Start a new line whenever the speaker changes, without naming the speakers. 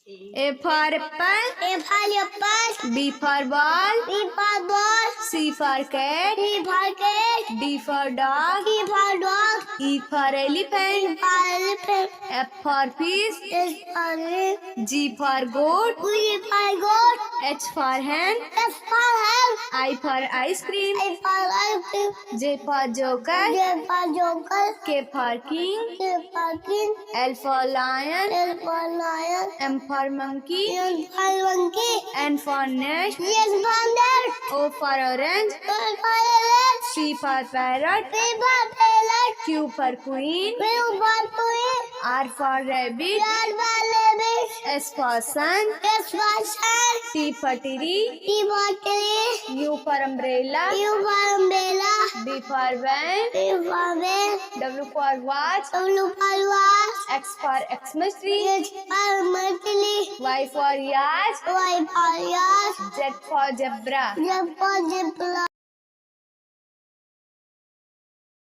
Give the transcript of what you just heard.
A for apple.
A for apple.
B for ball.
B for ball.
C for cat.
C for cat.
D for dog.
E for dog.
E for
E
elephant.
for elephant.
F for fish.
S for ring.
G for goat.
G for goat.
H for hen.
S for hen.
I for ice cream.
I for ice cream.
J for joker.
J for joker.
K for king.
K for king.
L for lion.
L for lion.
M for monkey.
M for monkey.
N for nest.
Yes for net.
O for orange.
O for orange.
P for parrot.
P for parrot.
Q for queen.
Q for queen.
R for rabbit.
R for rabbit.
S for sun.
S for sun.
T for tree.
T for tree.
U for umbrella.
U for umbrella.
V for van.
V for van.
W for watch.
W for watch.
X for Xmas tree.
H for machli.
Y for yacht.
Y for yacht.
Z for zebra.
Z for zebra.